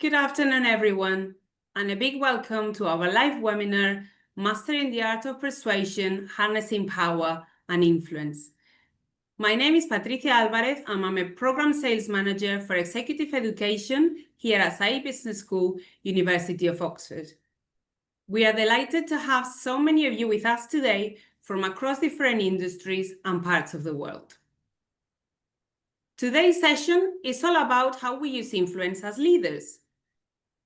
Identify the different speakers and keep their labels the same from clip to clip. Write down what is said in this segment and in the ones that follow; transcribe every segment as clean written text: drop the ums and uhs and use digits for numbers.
Speaker 1: Good afternoon, everyone, and a big welcome to our live webinar, Mastering the Art of Persuasion, Harnessing Power and Influence. My name is Patricia Alvarez, and I'm a Program Sales Manager for Executive Education here at SAI Business School, University of Oxford. We are delighted to have so many of you with us today from across different industries and parts of the world. Today's session is all about how we use influence as leaders.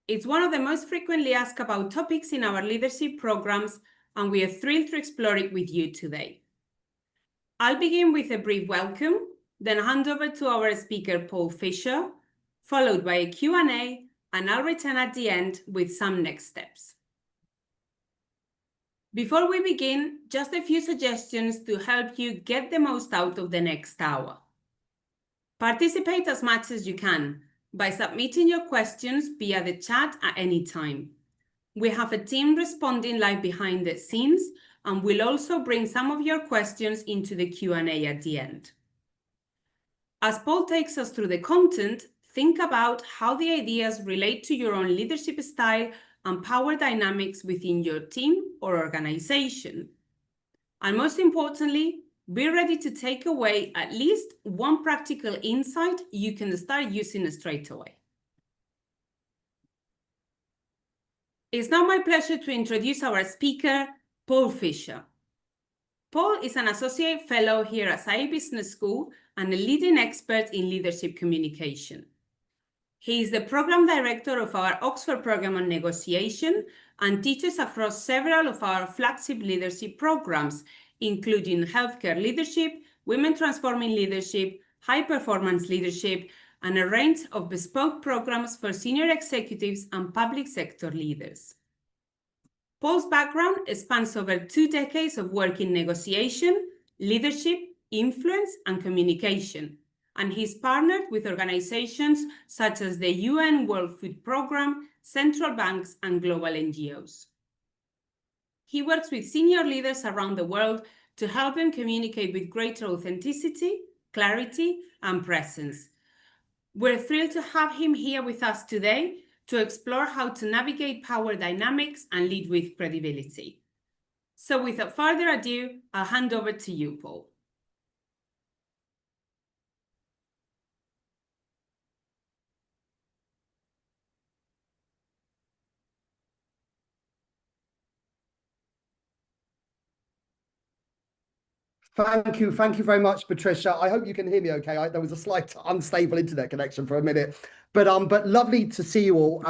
Speaker 1: It's one of the most frequently asked about topics in our leadership programs, and we are thrilled to explore it with you today. I'll begin with a brief welcome, then hand over to our speaker, Paul Fisher, followed by a Q&A, and I'll return at the end with some next steps. Before we begin, just a few suggestions to help you get the most out of the next hour. Participate as much as you can by submitting your questions via the chat at any time. We have a team responding live behind the scenes, and we'll also bring some of your questions into the Q&A at the end. As Paul takes us through the content, think about how the ideas relate to your own leadership style and power dynamics within your team or organization. And most importantly, be ready to take away at least one practical insight you can start using straight away. It's now my pleasure to introduce our speaker, Paul Fisher. Paul is an associate fellow here at SAI Business School and a leading expert in leadership communication. He is the program director of our Oxford program on negotiation and teaches across several of our flagship leadership programs, including healthcare leadership, women transforming leadership, high performance leadership, and a range of bespoke programs for senior executives and public sector leaders. Paul's background spans over 2 decades of work in negotiation, leadership, influence, and communication, and he's partnered with organizations such as the UN World Food Programme, central banks, and global NGOs. He works with senior leaders around the world to help them communicate with greater authenticity, clarity, and presence. We're thrilled to have him here with us today to explore how to navigate power dynamics and lead with credibility. So without further ado, I'll hand over to you, Paul.
Speaker 2: Thank you very much, Patricia. I hope you can hear me okay. There was a slight unstable internet connection for a minute, but lovely to see you all,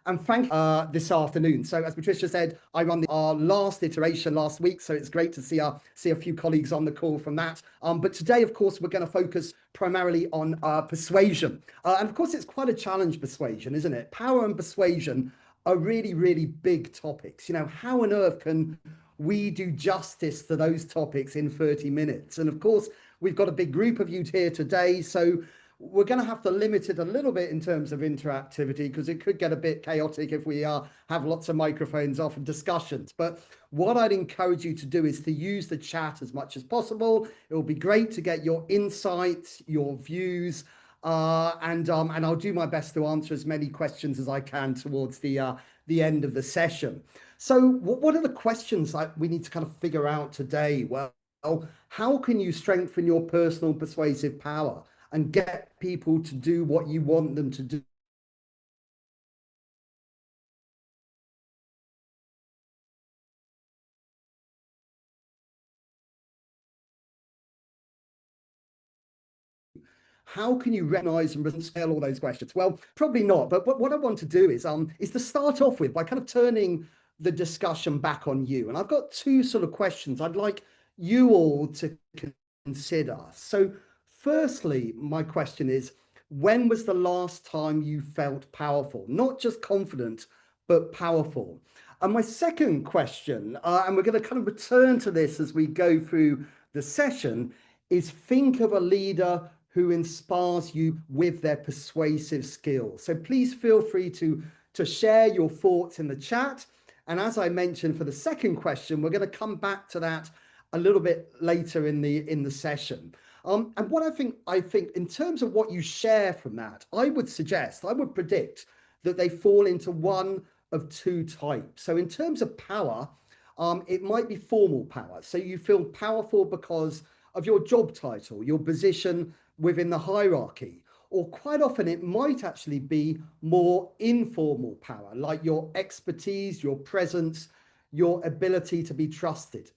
Speaker 2: and thank you this afternoon. So as Patricia said, I run our last iteration last week, so it's great to see a few colleagues on the call from that. But today, of course, we're going to focus primarily on persuasion, and of course, it's quite a challenge, persuasion, isn't it? Power and persuasion are really, really big topics. You know, how on earth can we do justice to those topics in 30 minutes? And of course, we've got a big group of you here today, so we're going to have to limit it a little bit in terms of interactivity, because it could get a bit chaotic if we have lots of microphones off and discussions. But what I'd encourage you to do is to use the chat as much as possible. It will be great to get your insights, your views, and I'll do my best to answer as many questions as I can towards the end of the session. So what are the questions that we need to kind of figure out today? Well, how can you strengthen your personal persuasive power and get people to do what you want them to do? How can you recognize and scale all those questions? Well, probably not. But what I want to do is to start off with by kind of turning the discussion back on you. And I've got 2 sort of questions I'd like you all to consider. So firstly, my question is, when was the last time you felt powerful? Not just confident, but powerful. And my second question, and we're going to kind of return to this as we go through the session, is think of a leader who inspires you with their persuasive skills. So please feel free to share your thoughts in the chat. And as I mentioned for the second question, we're going to come back to that a little bit later in the session. And what I think in terms of what you share from that, I would predict that they fall into one of two types. So in terms of power, it might be formal power. So you feel powerful because of your job title, your position within the hierarchy, or quite often it might actually be more informal power, like your expertise, your presence, your ability to be trusted.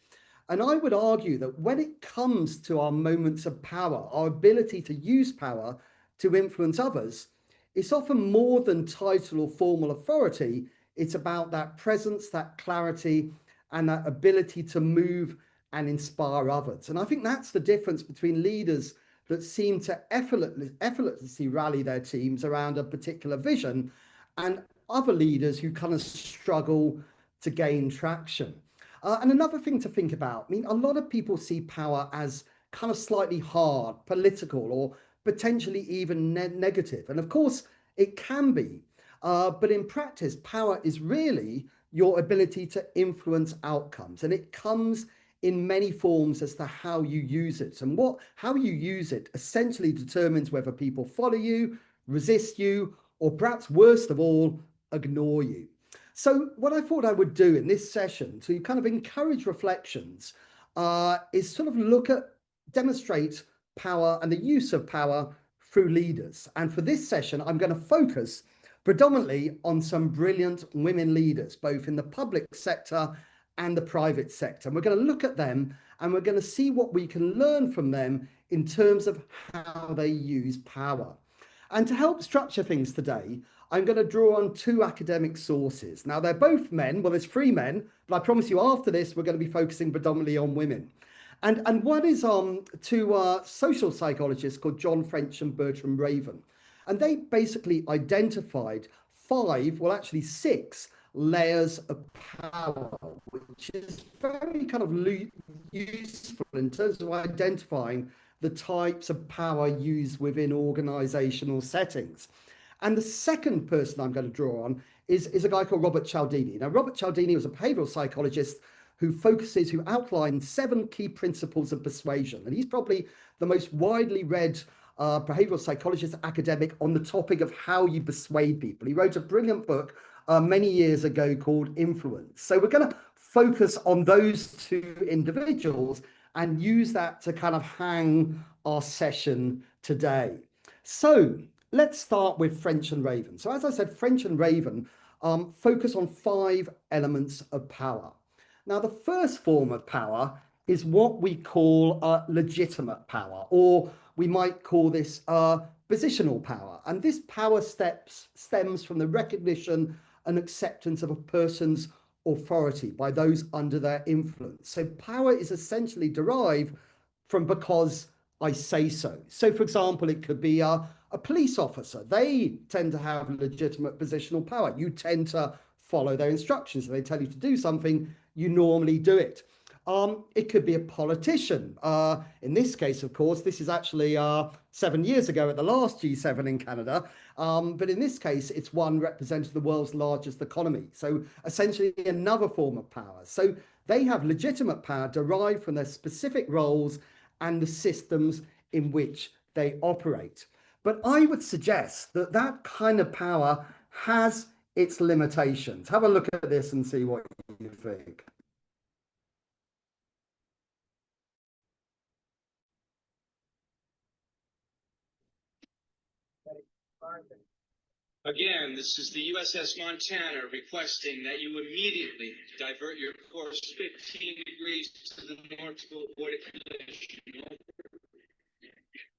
Speaker 2: And I would argue that when it comes to our moments of power, our ability to use power to influence others, it's often more than title or formal authority. It's about that presence, that clarity, and that ability to move and inspire others. And I think that's the difference between leaders that seem to effortlessly rally their teams around a particular vision and other leaders who kind of struggle to gain traction. And another thing to think about, I mean, a lot of people see power as kind of slightly hard, political, or potentially even negative. And of course, it can be. But in practice, power is really your ability to influence outcomes. And it comes in many forms as to how you use it. And how you use it essentially determines whether people follow you, resist you, or perhaps worst of all, ignore you. So what I thought I would do in this session to kind of encourage reflections is sort of demonstrate power and the use of power through leaders. And for this session, I'm going to focus predominantly on some brilliant women leaders, both in the public sector and the private sector. And we're going to look at them and we're going to see what we can learn from them in terms of how they use power. And to help structure things today, I'm going to draw on two academic sources. Now, they're both men. Well, there's three men, but I promise you after this, we're going to be focusing predominantly on women. And one is two social psychologists called John French and Bertram Raven. And they basically identified actually six layers of power, which is very kind of useful in terms of identifying the types of power used within organizational settings. And the second person I'm going to draw on is a guy called Robert Cialdini. Now, Robert Cialdini was a behavioral psychologist who outlined 7 key principles of persuasion. And he's probably the most widely read behavioral psychologist academic on the topic of how you persuade people. He wrote a brilliant book many years ago called Influence. So we're going to focus on those two individuals and use that to kind of hang our session today. So let's start with French and Raven. So as I said, French and Raven focus on 5 elements of power. Now, the first form of power is what we call legitimate power, or we might call this positional power. And this power stems from the recognition and acceptance of a person's authority by those under their influence. So power is essentially derived from because I say so. So, for example, it could be a police officer. They tend to have legitimate positional power. You tend to follow their instructions. If they tell you to do something, you normally do it. It could be a politician. In this case, of course, this is actually 7 years ago at the last G7 in Canada. But in this case, it's one representing the world's largest economy. So essentially another form of power. So they have legitimate power derived from their specific roles and the systems in which they operate. But I would suggest that that kind of power has its limitations. Have a look at this and see what you think.
Speaker 3: Again, this is the USS Montana requesting that you immediately divert your course 15 degrees to the north to avoid a collision.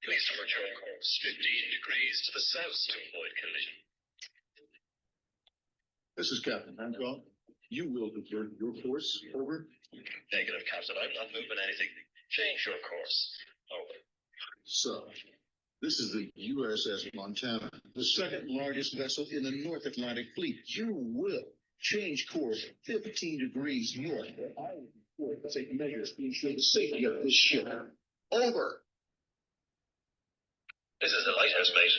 Speaker 3: Please divert your course 15 degrees to the south to avoid collision.
Speaker 4: This is Captain Hancock. You will divert your course. Over.
Speaker 3: Negative, Captain. I'm not moving anything. Change your course. Over.
Speaker 4: So, this is the USS Montana, the second largest vessel in the North Atlantic Fleet. You will change course 15 degrees north. I will take measures to ensure the safety of this ship. Over.
Speaker 3: This is the lighthouse, mate.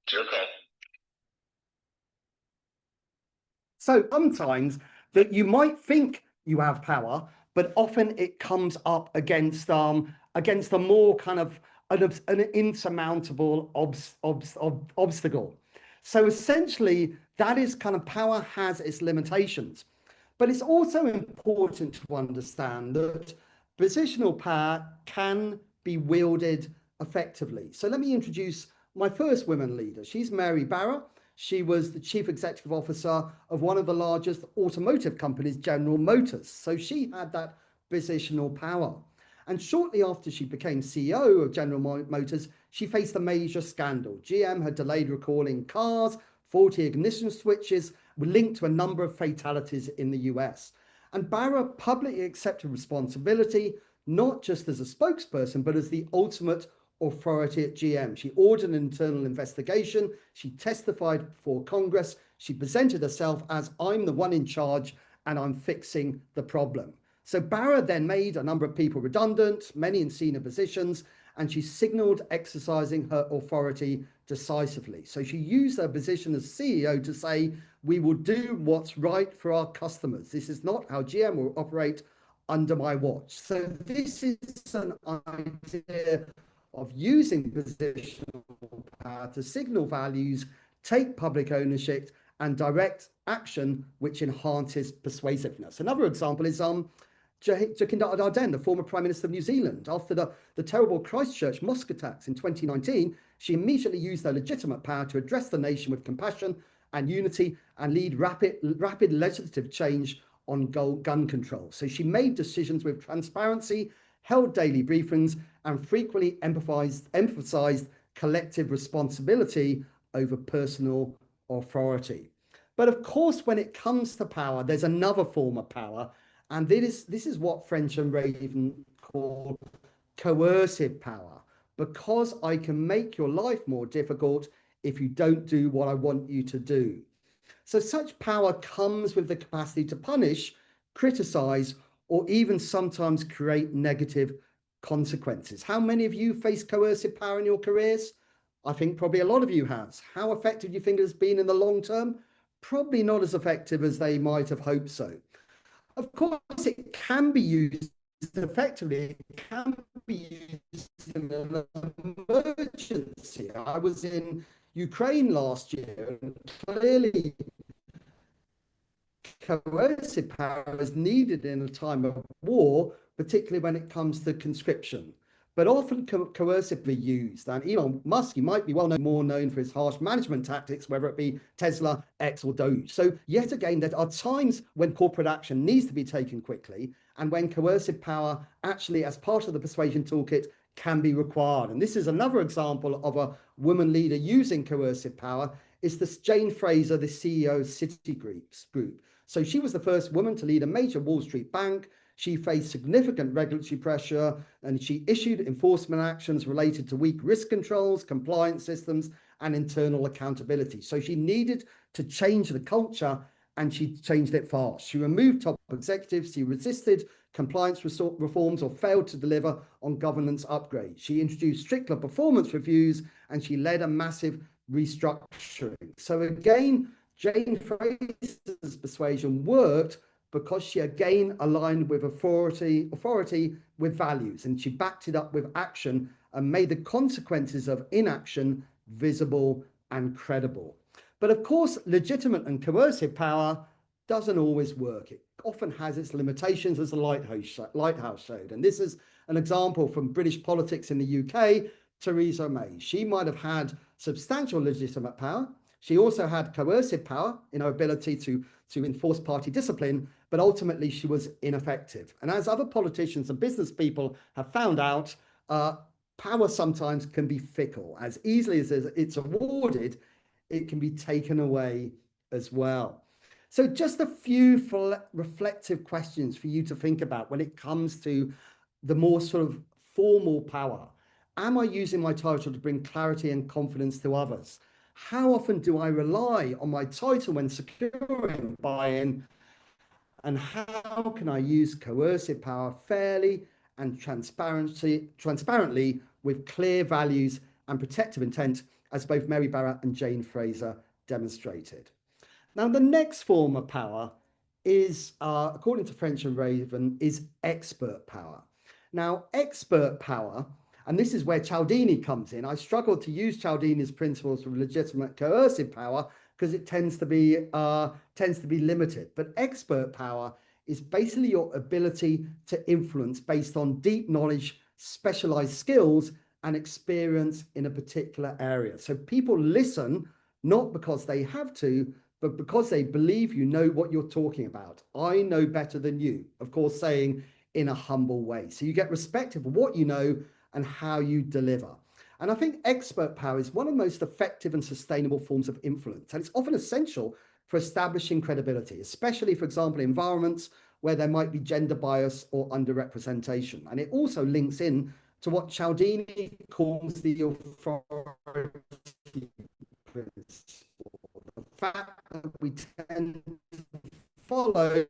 Speaker 3: It's your call.
Speaker 2: So sometimes that you might think you have power, but often it comes up against a more kind of an insurmountable obstacle. So essentially, that is kind of power has its limitations. But it's also important to understand that positional power can be wielded effectively. So let me introduce my first women leader. She's Mary Barra. She was the chief executive officer of one of the largest automotive companies, General Motors. So she had that positional power. And shortly after she became CEO of General Motors, she faced a major scandal. GM had delayed recalling cars, faulty ignition switches were linked to a number of fatalities in the US. And Barra publicly accepted responsibility, not just as a spokesperson, but as the ultimate authority at GM. She ordered an internal investigation. She testified before Congress. She presented herself as, I'm the one in charge and I'm fixing the problem. So Barra then made a number of people redundant, many in senior positions, and she signaled exercising her authority decisively. So she used her position as CEO to say, we will do what's right for our customers. This is not how GM will operate under my watch. So this is an idea of using positional power to signal values, take public ownership, and direct action which enhances persuasiveness. Another example is Jacinda Ardern, the former Prime Minister of New Zealand. After the terrible Christchurch mosque attacks in 2019, she immediately used her legitimate power to address the nation with compassion and unity and lead rapid legislative change on gun control. So she made decisions with transparency, held daily briefings, and frequently emphasized collective responsibility over personal authority. But of course, when it comes to power, there's another form of power, and this is what French and Raven call coercive power, because I can make your life more difficult if you don't do what I want you to do. So such power comes with the capacity to punish, criticize, or even sometimes create negative consequences. How many of you face coercive power in your careers? I think probably a lot of you have. How effective do you think it has been in the long term? Probably not as effective as they might have hoped so. Of course, it can be used effectively. It can be used in an emergency. I was in Ukraine last year, and clearly coercive power is needed in a time of war, particularly when it comes to conscription, but often coercively used. And Elon Musk, he might be more known for his harsh management tactics, whether it be Tesla, X, or Doge. So yet again, there are times when corporate action needs to be taken quickly, and when coercive power actually, as part of the persuasion toolkit, can be required. And this is another example of a woman leader using coercive power. Is this Jane Fraser, the CEO of Citigroup. So she was the first woman to lead a major Wall Street bank. She faced significant regulatory pressure, and she issued enforcement actions related to weak risk controls, compliance systems, and internal accountability. So she needed to change the culture, and she changed it fast. She removed top executives. She resisted compliance reforms or failed to deliver on governance upgrades. She introduced stricter performance reviews, and she led a massive restructuring. So again, Jane Fraser's persuasion worked because she again aligned with authority with values, and she backed it up with action and made the consequences of inaction visible and credible. But of course, legitimate and coercive power doesn't always work. It often has its limitations, as the Lighthouse showed. And this is an example from British politics in the UK, Theresa May. She might have had substantial legitimate power. She also had coercive power in her ability to enforce party discipline, but ultimately she was ineffective. And as other politicians and business people have found out, power sometimes can be fickle. As easily as it's awarded, it can be taken away as well. So just a few reflective questions for you to think about when it comes to the more sort of formal power. Am I using my title to bring clarity and confidence to others? How often do I rely on my title when securing buy-in? And how can I use coercive power fairly and transparently with clear values and protective intent, as both Mary Barra and Jane Fraser demonstrated? Now, the next form of power is, according to French and Raven, is expert power. Now, expert power And this is where Cialdini comes in. I struggle to use Cialdini's principles for legitimate coercive power because it tends to be limited. But expert power is basically your ability to influence based on deep knowledge, specialized skills, and experience in a particular area. So people listen not because they have to, but because they believe you know what you're talking about. I know better than you, of course, saying in a humble way. So you get respect for what you know and how you deliver. And I think expert power is one of the most effective and sustainable forms of influence. And it's often essential for establishing credibility, especially, for example, environments where there might be gender bias or underrepresentation. And it also links in to what Cialdini calls the authority principle, the fact that we tend to follow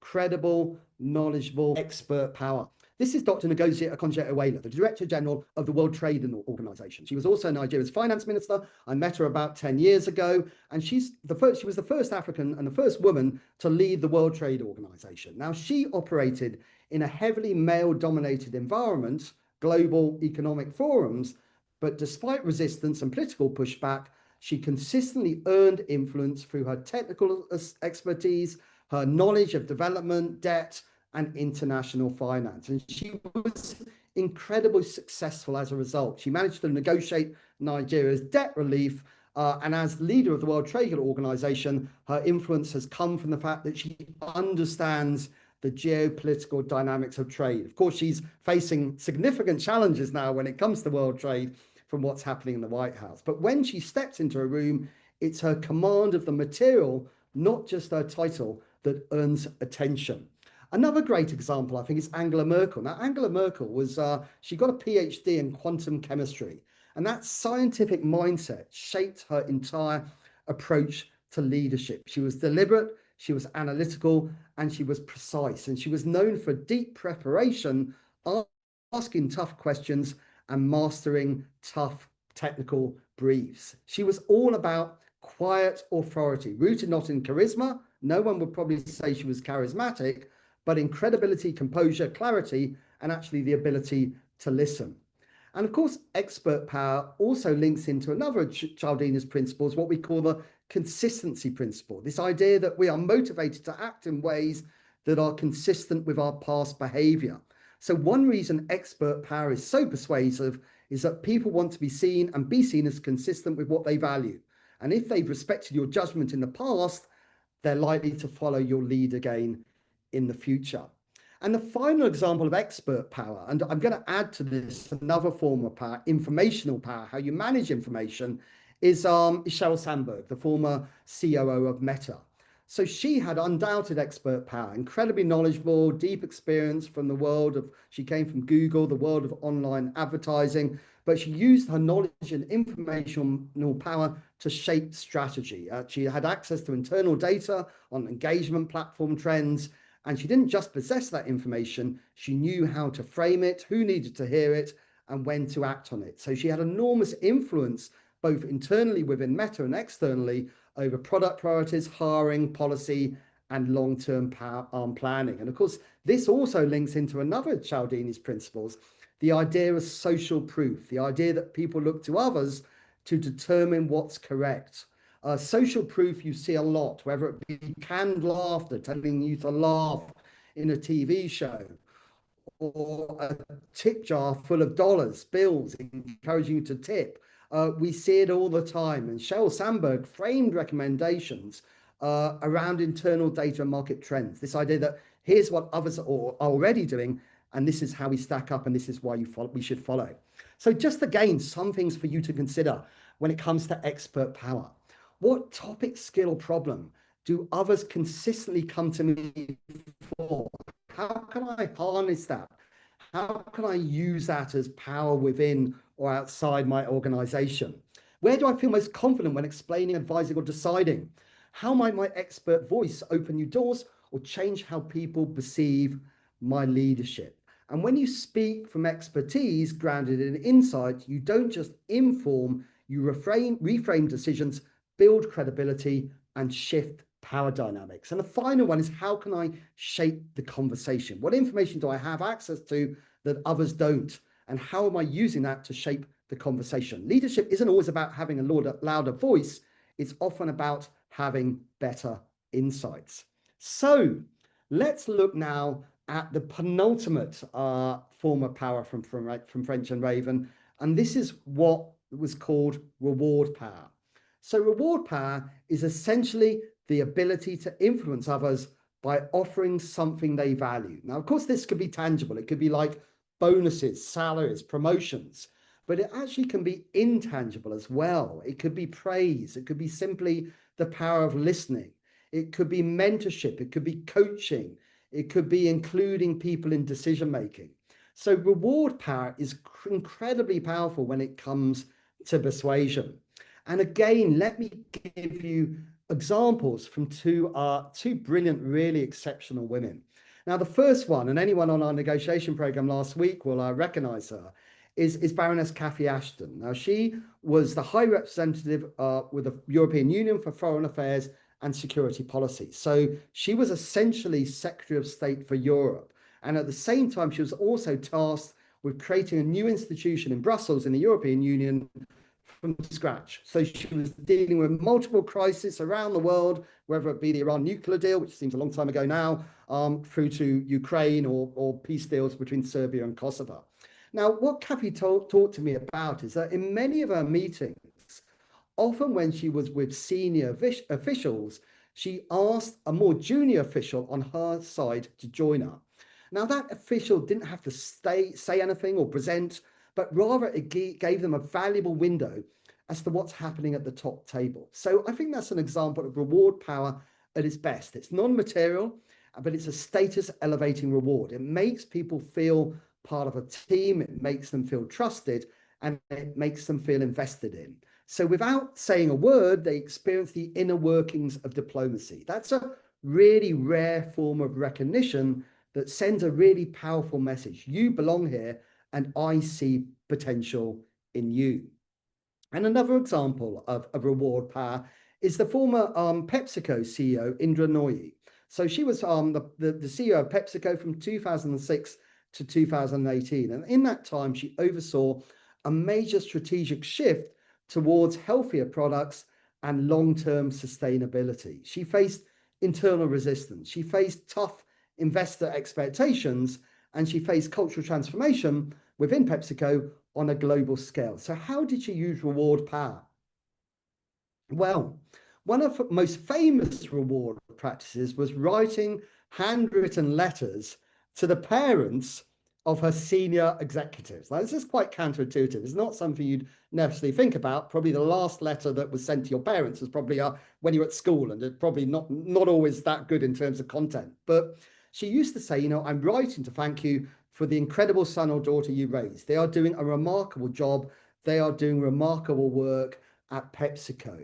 Speaker 2: credible, knowledgeable, expert power. This is Dr. Ngozi Okonjo-Iweala, the Director General of the World Trade Organization. She was also Nigeria's finance minister. I met her about 10 years ago, and she was the first African and the first woman to lead the World Trade Organization. Now, she operated in a heavily male-dominated environment, global economic forums, but despite resistance and political pushback, she consistently earned influence through her technical expertise, her knowledge of development, debt, and international finance. And she was incredibly successful as a result. She managed to negotiate Nigeria's debt relief. And as leader of the World Trade Organization, her influence has come from the fact that she understands the geopolitical dynamics of trade. Of course, she's facing significant challenges now when it comes to world trade from what's happening in the White House. But when she steps into a room, it's her command of the material, not just her title, that earns attention. Another great example, I think, is Angela Merkel. Now, Angela Merkel was, she got a PhD in quantum chemistry, and that scientific mindset shaped her entire approach to leadership. She was deliberate, she was analytical, and she was precise. And she was known for deep preparation, asking tough questions, and mastering tough technical briefs. She was all about quiet authority, rooted not in charisma. No one would probably say she was charismatic, but in credibility, composure, clarity, and actually the ability to listen. And of course, expert power also links into another of Cialdini's principles, what we call the consistency principle. This idea that we are motivated to act in ways that are consistent with our past behavior. So one reason expert power is so persuasive is that people want to be seen and be seen as consistent with what they value. And if they've respected your judgment in the past, they're likely to follow your lead again in the future. And the final example of expert power, and I'm going to add to this another form of power, informational power, how you manage information, is Sheryl Sandberg, the former COO of Meta. So she had undoubted expert power, incredibly knowledgeable, deep experience from the world of, she came from Google, the world of online advertising, but she used her knowledge and informational power to shape strategy. She had access to internal data on engagement platform trends, and she didn't just possess that information, she knew how to frame it, who needed to hear it, and when to act on it. So she had enormous influence, both internally within Meta and externally, over product priorities, hiring, policy, and long-term planning. And of course, this also links into another of Cialdini's principles, the idea of social proof, the idea that people look to others to determine what's correct. Social proof you see a lot, whether it be canned laughter, telling you to laugh in a TV show, or a tip jar full of dollars, bills, encouraging you to tip. We see it all the time. And Sheryl Sandberg framed recommendations around internal data and market trends. This idea that here's what others are already doing, and this is how we stack up, and this is why we should follow. So just again, some things for you to consider when it comes to expert power. What topic, skill, or problem do others consistently come to me for? How can I harness that? How can I use that as power within or outside my organization? Where do I feel most confident when explaining, advising, or deciding? How might my expert voice open new doors or change how people perceive my leadership? And when you speak from expertise grounded in insight, you don't just inform, you reframe decisions, build credibility, and shift power dynamics. And the final one is, how can I shape the conversation? What information do I have access to that others don't? And how am I using that to shape the conversation? Leadership isn't always about having a louder voice. It's often about having better insights. So let's look now at the penultimate form of power from French and Raven. And this is what was called reward power. So reward power is essentially the ability to influence others by offering something they value. Now, of course, this could be tangible. It could be like bonuses, salaries, promotions, but it actually can be intangible as well. It could be praise. It could be simply the power of listening. It could be mentorship. It could be coaching. It could be including people in decision making. So reward power is incredibly powerful when it comes to persuasion. And again, let me give you examples from two brilliant, really exceptional women. Now, the first one, and anyone on our negotiation program last week will recognize her, is Baroness Cathy Ashton. Now, she was the High Representative with the European Union for Foreign Affairs and Security Policy. So she was essentially Secretary of State for Europe. And at the same time, she was also tasked with creating a new institution in Brussels in the European Union from scratch. So she was dealing with multiple crises around the world, whether it be the Iran nuclear deal, which seems a long time ago now, through to Ukraine or peace deals between Serbia and Kosovo. Now, what Cathy talked to me about is that in many of her meetings, often when she was with senior officials, she asked a more junior official on her side to join her. Now, that official didn't have to say anything or present, but rather it gave them a valuable window as to what's happening at the top table. So I think that's an example of reward power at its best. It's non-material, but it's a status elevating reward. It makes people feel part of a team, it makes them feel trusted, and it makes them feel invested in. So without saying a word, they experience the inner workings of diplomacy. That's a really rare form of recognition that sends a really powerful message. You belong here, and I see potential in you. And another example of reward power is the former PepsiCo CEO, Indra Nooyi. So she was the CEO of PepsiCo from 2006 to 2018. And in that time, she oversaw a major strategic shift towards healthier products and long-term sustainability. She faced internal resistance. She faced tough investor expectations, and she faced cultural transformation within PepsiCo on a global scale. So how did she use reward power? Well, one of the most famous reward practices was writing handwritten letters to the parents of her senior executives. Now, this is quite counterintuitive. It's not something you'd necessarily think about. Probably the last letter that was sent to your parents was probably when you were at school, and it's probably not always that good in terms of content. But she used to say, you know, I'm writing to thank you for the incredible son or daughter you raised. They are doing a remarkable job. They are doing remarkable work at PepsiCo.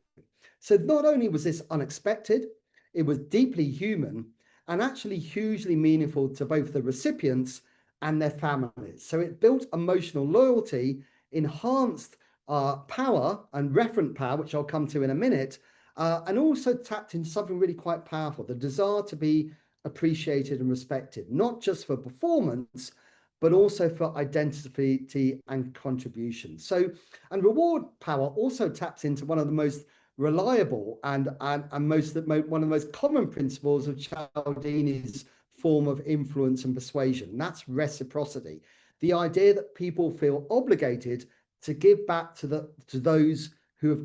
Speaker 2: So not only was this unexpected, it was deeply human and actually hugely meaningful to both the recipients and their families. So it built emotional loyalty, enhanced power and referent power, which I'll come to in a minute, and also tapped into something really quite powerful, the desire to be appreciated and respected, not just for performance, but also for identity and contribution. So, and reward power also taps into one of the most reliable and one of the most common principles of Cialdini's form of influence and persuasion. And that's reciprocity. The idea that people feel obligated to give back to those who have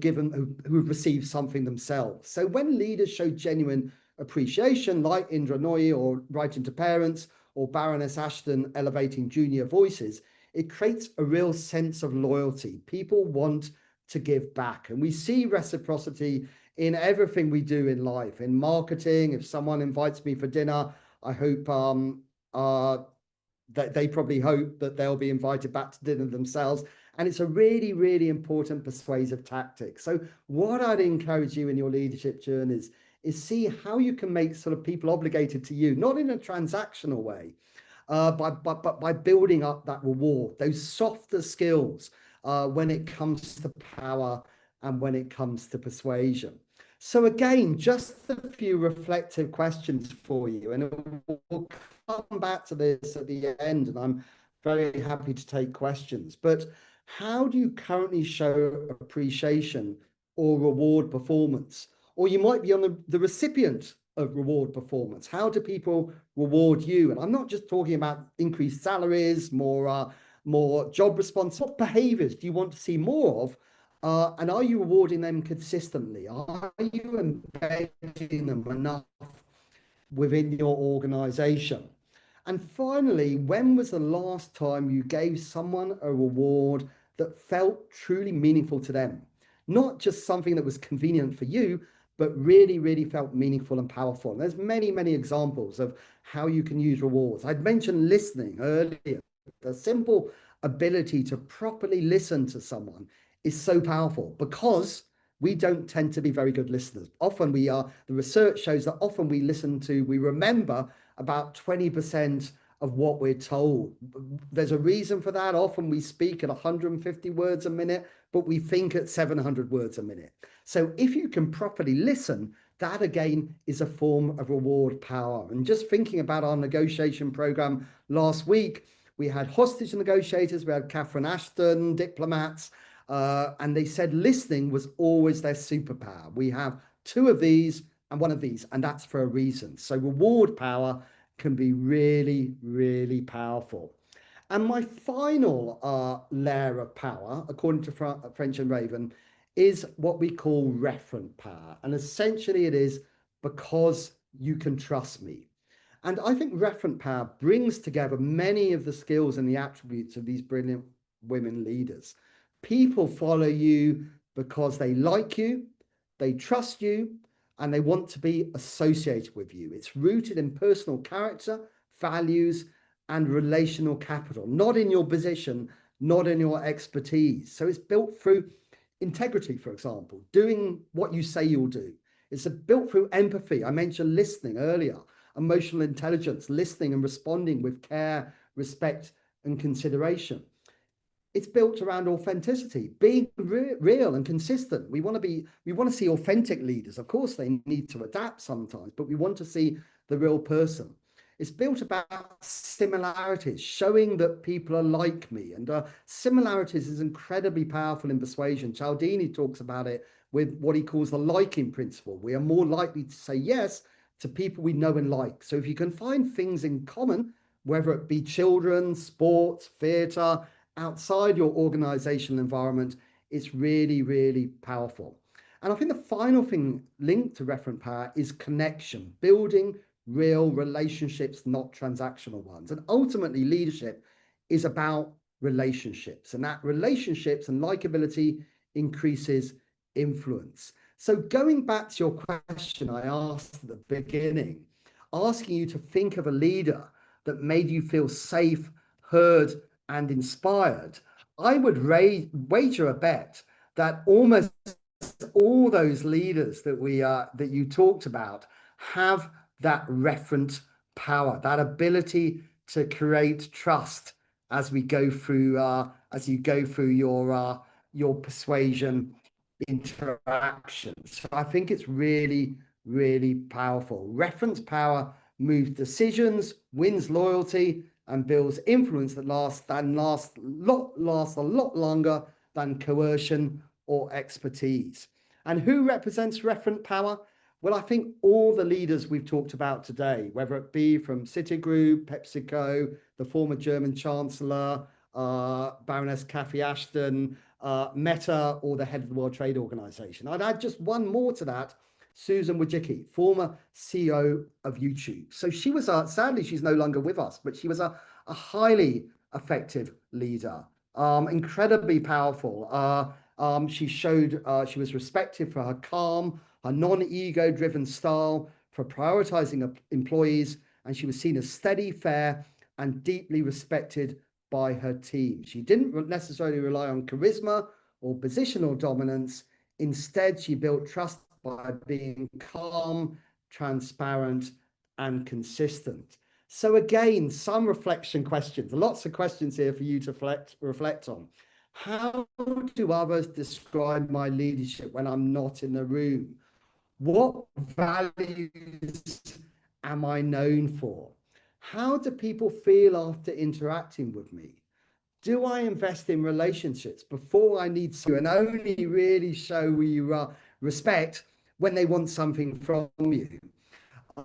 Speaker 2: received something themselves. So when leaders show genuine appreciation, like Indra Nooyi or writing to parents, or Baroness Ashton elevating junior voices, it creates a real sense of loyalty. People want to give back. And we see reciprocity in everything we do in life. In marketing, if someone invites me for dinner, I hope that they probably hope that they'll be invited back to dinner themselves. And it's a really, really important persuasive tactic. So what I'd encourage you in your leadership journeys is see how you can make sort of people obligated to you, not in a transactional way, but by building up that reward, those softer skills when it comes to power and when it comes to persuasion. So again, just a few reflective questions for you, and we'll come back to this at the end, and I'm very happy to take questions. But how do you currently show appreciation or reward performance? Or you might be on the recipient of reward performance. How do people reward you? And I'm not just talking about increased salaries, more job response. What behaviors do you want to see more of? And are you rewarding them consistently? Are you embedding them enough within your organization? And finally, when was the last time you gave someone a reward that felt truly meaningful to them? Not just something that was convenient for you, but really, really felt meaningful and powerful. And there's many, many examples of how you can use rewards. I'd mentioned listening earlier. The simple ability to properly listen to someone is so powerful because we don't tend to be very good listeners. Often the research shows that often we remember about 20% of what we're told. There's a reason for that. Often we speak at 150 words a minute, but we think at 700 words a minute. So if you can properly listen, that again is a form of reward power. And just thinking about our negotiation program last week, we had hostage negotiators, we had Catherine Ashton, diplomats, and they said listening was always their superpower. We have 2 of these and 1 of these, and that's for a reason. So reward power can be really, really powerful. And my final layer of power, according to French and Raven, is what we call referent power. And essentially it is because you can trust me. And I think referent power brings together many of the skills and the attributes of these brilliant women leaders. People follow you because they like you, they trust you, and they want to be associated with you. It's rooted in personal character, values, and relational capital, not in your position, not in your expertise. So it's built through integrity, for example, doing what you say you'll do. It's built through empathy. I mentioned listening earlier, emotional intelligence, listening and responding with care, respect, and consideration. It's built around authenticity, being real and consistent. We want to see authentic leaders. Of course, they need to adapt sometimes, but we want to see the real person. It's built about similarities, showing that people are like me. And similarities is incredibly powerful in persuasion. Cialdini talks about it with what he calls the liking principle. We are more likely to say yes to people we know and like. So if you can find things in common, whether it be children, sports, theatre, outside your organizational environment, it's really, really powerful. And I think the final thing linked to referent power is connection, building real relationships, not transactional ones. And ultimately, leadership is about relationships, and that relationships and likability increases influence. So going back to your question I asked at the beginning, asking you to think of a leader that made you feel safe, heard, and inspired, I would wager a bet that almost all those leaders that you talked about have that referent power, that ability to create trust as we go through as you go through your persuasion interactions. So I think it's really, really powerful. Reference power moves decisions, wins loyalty, and builds influence that lasts a lot longer than coercion or expertise. And who represents referent power? Well, I think all the leaders we've talked about today, whether it be from Citigroup, PepsiCo, the former German Chancellor, Baroness Cathy Ashton, Meta, or the head of the World Trade Organization. I'd add just one more to that, Susan Wojcicki, former CEO of YouTube. So she was, sadly, she's no longer with us, but she was a highly effective leader, incredibly powerful. She was respected for her calm, her non-ego driven style, for prioritizing employees, and she was seen as steady, fair, and deeply respected by her team. She didn't necessarily rely on charisma or positional dominance. Instead, she built trust by being calm, transparent, and consistent. So again, some reflection questions, lots of questions here for you to reflect on. How do others describe my leadership when I'm not in the room? What values am I known for? How do people feel after interacting with me? Do I invest in relationships before I need to, and only really show you respect when they want something from you?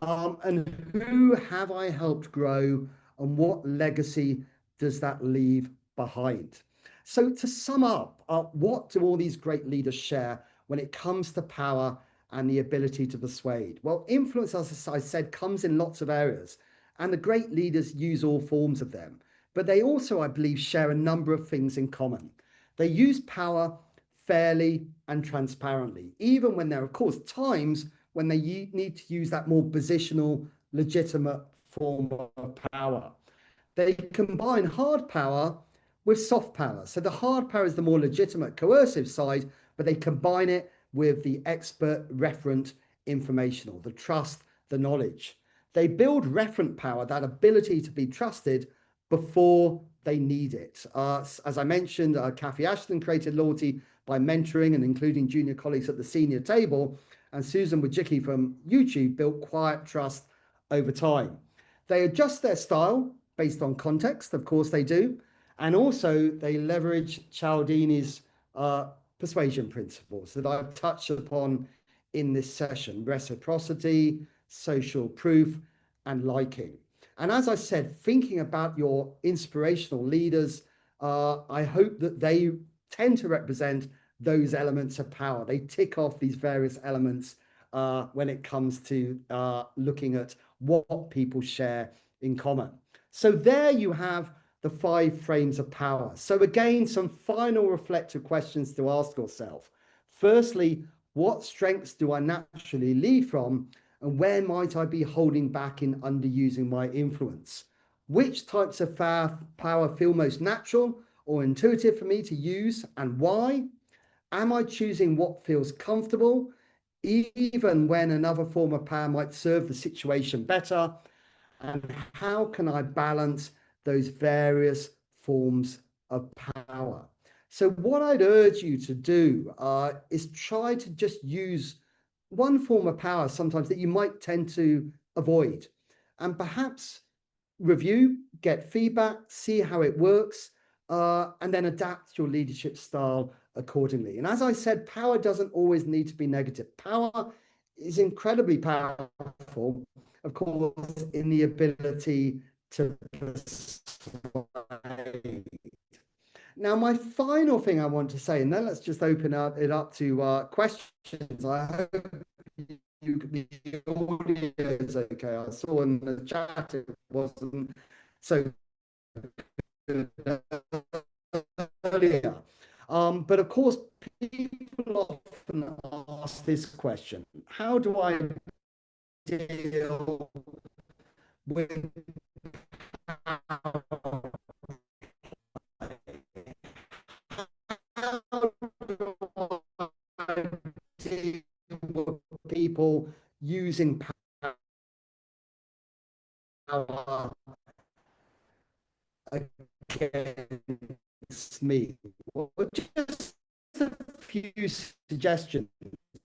Speaker 2: And who have I helped grow, and what legacy does that leave behind? So to sum up, what do all these great leaders share when it comes to power and the ability to persuade? Well, influence, as I said, comes in lots of areas, and the great leaders use all forms of them. But they also, I believe, share a number of things in common. They use power fairly and transparently, even when there are, of course, times when they need to use that more positional, legitimate form of power. They combine hard power with soft power. So the hard power is the more legitimate, coercive side, but they combine it with the expert, referent, informational, the trust, the knowledge. They build referent power, that ability to be trusted before they need it. As I mentioned, Cathy Ashton created loyalty by mentoring and including junior colleagues at the senior table, and Susan Wojcicki from YouTube built quiet trust over time. They adjust their style based on context, of course they do, and also they leverage Cialdini's persuasion principles that I've touched upon in this session: reciprocity, social proof, and liking. And as I said, thinking about your inspirational leaders, I hope that they tend to represent those elements of power. They tick off these various elements when it comes to looking at what people share in common. So there you have the 5 frames of power. So again, some final reflective questions to ask yourself. Firstly, what strengths do I naturally lead from, and where might I be holding back in underusing my influence? Which types of power feel most natural or intuitive for me to use, and why? Am I choosing what feels comfortable, even when another form of power might serve the situation better? And how can I balance those various forms of power? So what I'd urge you to do is try to just use one form of power sometimes that you might tend to avoid, and perhaps review, get feedback, see how it works, and then adapt your leadership style accordingly. And as I said, power doesn't always need to be negative. Power is incredibly powerful, of course, in the ability to persuade. Now, my final thing I want to say, and then let's just open it up to questions. I hope the audio is okay. I saw in the chat it wasn't so good earlier. But of course, people often ask this question: how do I deal with people using power against me? Well, just a few suggestions.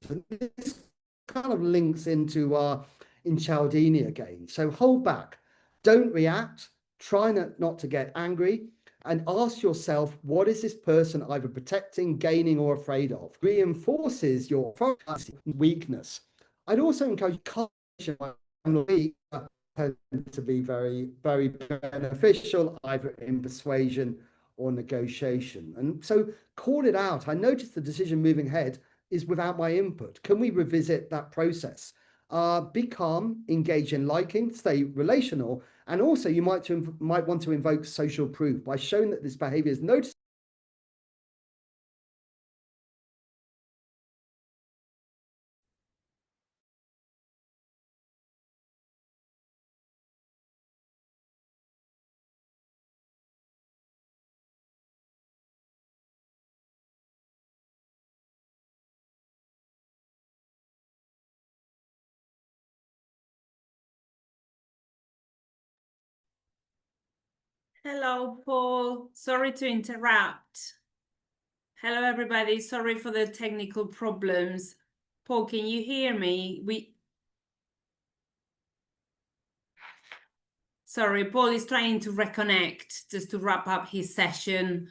Speaker 2: And this kind of links into in Cialdini again. So hold back, don't react, try not to get angry, and ask yourself, what is this person either protecting, gaining, or afraid of? Reinforces your weakness. I'd also encourage to be very, very beneficial, either in persuasion or negotiation. And so call it out. I noticed the decision moving ahead is without my input. Can we revisit that process? Be calm, engage in liking, stay relational, and also you might want to invoke social proof by showing that this behavior is noticeable.
Speaker 1: Hello, Paul. Sorry to interrupt. Hello, everybody. Sorry for the technical problems. Paul, can you hear me? Sorry, Paul is trying to reconnect just to wrap up his session.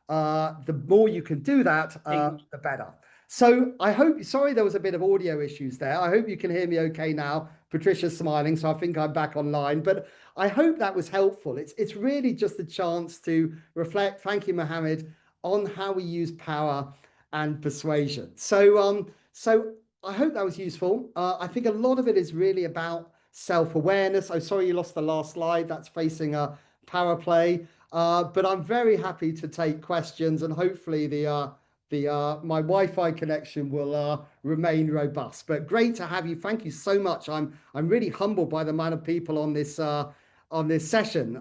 Speaker 2: The more you can do that, the better. So I hope, sorry, there was a bit of audio issues there. I hope you can hear me okay now. Patricia's smiling, so I think I'm back online, but I hope that was helpful. It's really just a chance to reflect, thank you, Mohammed, on how we use power and persuasion. So I hope that was useful. I think a lot of it is really about self-awareness. I'm sorry you lost the last slide. That's facing a power play. But I'm very happy to take questions, and hopefully my Wi-Fi connection will remain robust. But great to have you. Thank you so much. I'm really humbled by the amount of people on this session,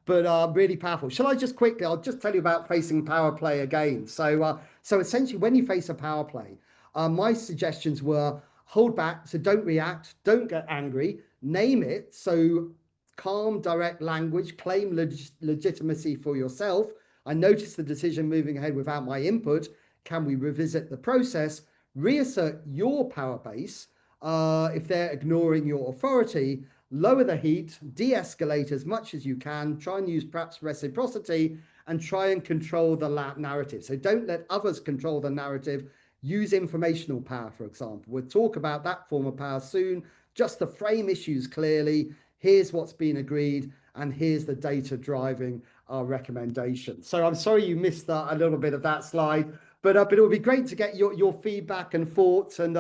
Speaker 2: but really powerful. Shall I just quickly? I'll just tell you about facing power play again. So essentially, when you face a power play, my suggestions were hold back, so don't react, don't get angry, name it. So calm, direct language, claim legitimacy for yourself. I noticed the decision moving ahead without my input. Can we revisit the process? Reassert your power base if they're ignoring your authority. Lower the heat, de-escalate as much as you can. Try and use perhaps reciprocity and try and control the narrative. So don't let others control the narrative. Use informational power, for example. We'll talk about that form of power soon. Just to frame issues clearly. Here's what's been agreed, and here's the data driving our recommendation. So I'm sorry you missed a little bit of that slide, but it would be great to get your feedback and thoughts and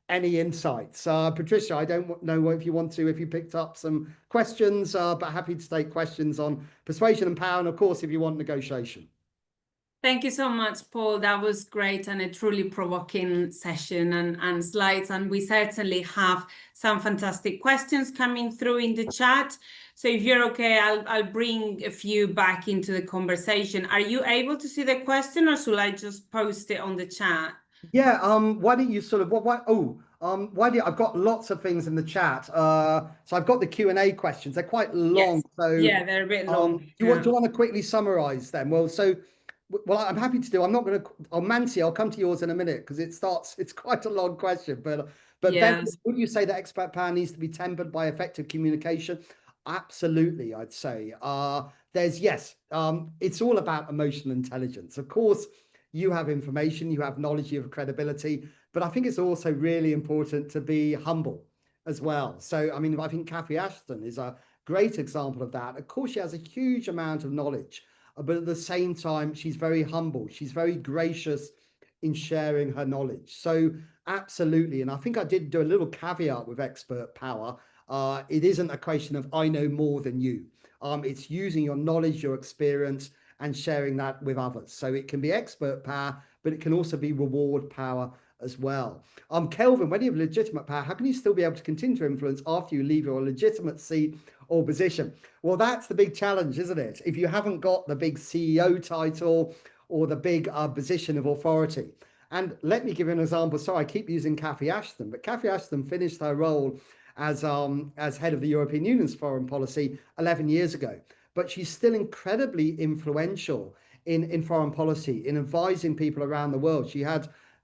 Speaker 2: any insights. Patricia, I don't know if you picked up some questions, but happy to take questions on persuasion and power, and of course, if you want negotiation.
Speaker 1: Thank you so much, Paul. That was great and a truly provoking session and slides. And we certainly have some fantastic questions coming through in the chat. So if you're okay, I'll bring a few back into the conversation. Are you able to see the question, or should I just post it on the chat?
Speaker 2: Yeah. Why don't you sort of I've got lots of things in the chat. So I've got the Q&A questions. They're quite long.
Speaker 1: Yes.
Speaker 2: So
Speaker 1: yeah, they're a bit long.
Speaker 2: Do you want to quickly summarize them? Well, I'm happy to do. I'm not going to. Mansi, I'll come to yours in a minute because it's quite a long question. But
Speaker 1: Yes.
Speaker 2: Ben, would you say that expert power needs to be tempered by effective communication? Absolutely, I'd say. It's all about emotional intelligence. Of course, you have information, you have knowledge, you have credibility, but I think it's also really important to be humble as well. So, I mean, I think Cathy Ashton is a great example of that. Of course, she has a huge amount of knowledge, but at the same time, she's very humble. She's very gracious in sharing her knowledge. So absolutely. And I think I did do a little caveat with expert power. It isn't a question of I know more than you. It's using your knowledge, your experience, and sharing that with others. So it can be expert power, but it can also be reward power as well. Kelvin, when you have legitimate power, how can you still be able to continue to influence after you leave your legitimate seat or position? Well, that's the big challenge, isn't it? If you haven't got the big CEO title or the big position of authority. And let me give you an example. So I keep using Cathy Ashton, but Cathy Ashton finished her role as head of the European Union's foreign policy 11 years ago. But she's still incredibly influential in foreign policy, in advising people around the world.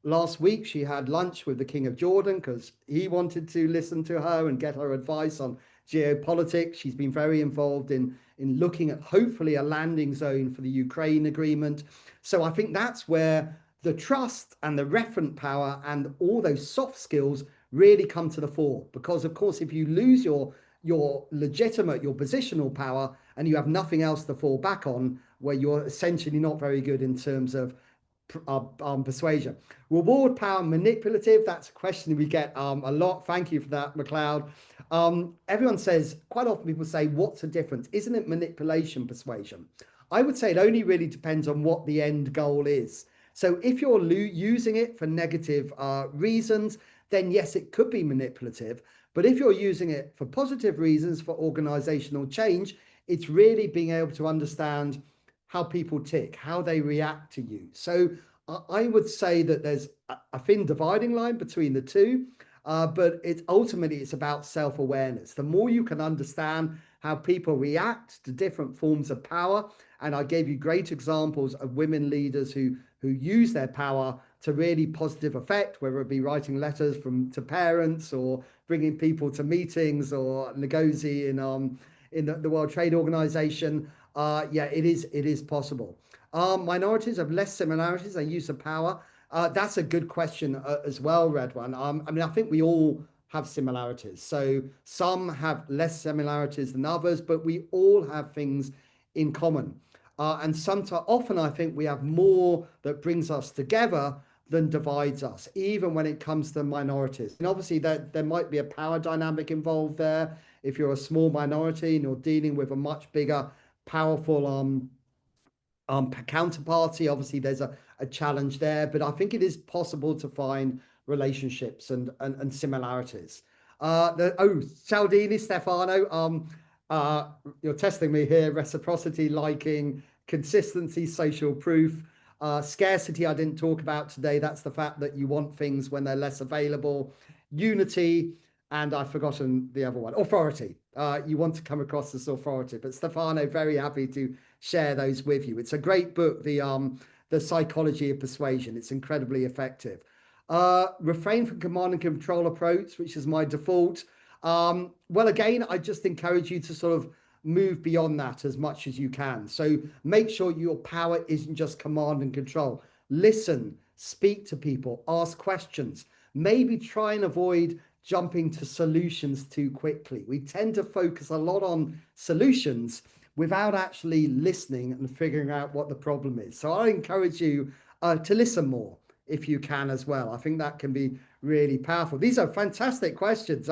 Speaker 2: Last week, she had lunch with the King of Jordan because he wanted to listen to her and get her advice on geopolitics. She's been very involved in looking at hopefully a landing zone for the Ukraine agreement. So I think that's where the trust and the referent power and all those soft skills really come to the fore. Because, of course, if you lose your positional power and you have nothing else to fall back on, where you're essentially not very good in terms of persuasion. Reward power, manipulative, that's a question we get a lot. Thank you for that, McLeod. Everyone says, quite often people say, what's the difference? Isn't it manipulation, persuasion? I would say it only really depends on what the end goal is. So if you're using it for negative reasons, then yes, it could be manipulative. But if you're using it for positive reasons, for organizational change, it's really being able to understand how people tick, how they react to you. So I would say that there's a thin dividing line between the two, but ultimately it's about self-awareness. The more you can understand how people react to different forms of power, and I gave you great examples of women leaders who who use their power to really positive effect, whether it be writing letters to parents or bringing people to meetings or negotiating in the World Trade Organization. Yeah, it is possible. Minorities have less similarities and use of power. That's a good question as well, Redwan. I mean, I think we all have similarities. So some have less similarities than others, but we all have things in common. And sometimes, often, I think we have more that brings us together than divides us, even when it comes to minorities. And obviously, there might be a power dynamic involved there. If you're a small minority and you're dealing with a much bigger, powerful counterparty, obviously there's a challenge there, but I think it is possible to find relationships and similarities. Cialdini, Stefano, you're testing me here. Reciprocity, liking, consistency, social proof. Scarcity, I didn't talk about today. That's the fact that you want things when they're less available. Unity, and I've forgotten the other one. Authority. You want to come across as authority. But Stefano, very happy to share those with you. It's a great book, the Psychology of Persuasion. It's incredibly effective. Refrain from command and control approach, which is my default. Well, again, I just encourage you to sort of move beyond that as much as you can. So make sure your power isn't just command and control. Listen, speak to people, ask questions. Maybe try and avoid jumping to solutions too quickly. We tend to focus a lot on solutions without actually listening and figuring out what the problem is. So I encourage you to listen more if you can as well. I think that can be really powerful. These are fantastic questions.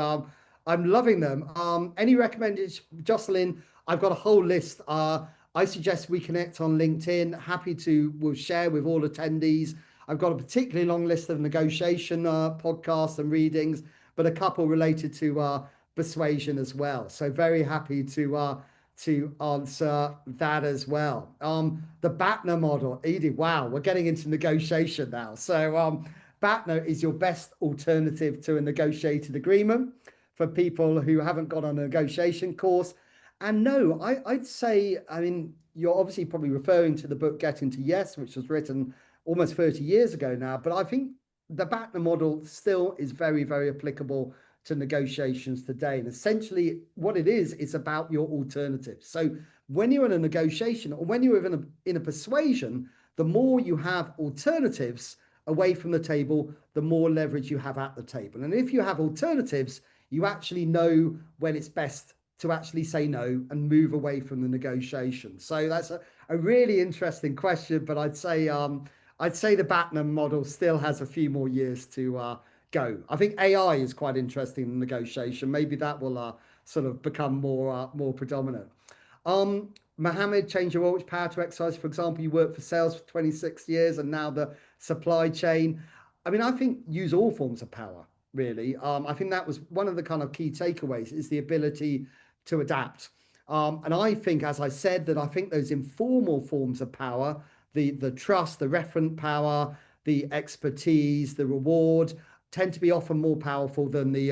Speaker 2: I'm loving them. Any recommendations, Jocelyn? I've got a whole list. I suggest we connect on LinkedIn. Happy to, we'll share with all attendees. I've got a particularly long list of negotiation podcasts and readings, but a couple related to persuasion as well. So very happy to answer that as well. The BATNA model, Edie, wow, we're getting into negotiation now. So BATNA is your best alternative to a negotiated agreement for people who haven't got on a negotiation course. And no, I'd say, I mean, you're obviously probably referring to the book Getting to Yes, which was written almost 30 years ago now, but I think the BATNA model still is very, very applicable to negotiations today. And essentially what it is about your alternatives. So when you're in a negotiation or when you're in a persuasion, the more you have alternatives away from the table, the more leverage you have at the table. And if you have alternatives, you actually know when it's best to actually say no and move away from the negotiation. So that's a really interesting question, but I'd say the BATNA model still has a few more years to go. I think AI is quite interesting in negotiation. Maybe that will sort of become more predominant. Mohammed, change your role, power to exercise. For example, you worked for sales for 26 years and now the supply chain. I mean, I think use all forms of power, really. I think that was one of the kind of key takeaways is the ability to adapt. And I think, as I said, that I think those informal forms of power, the trust, the referent power, the expertise, the reward, tend to be often more powerful than the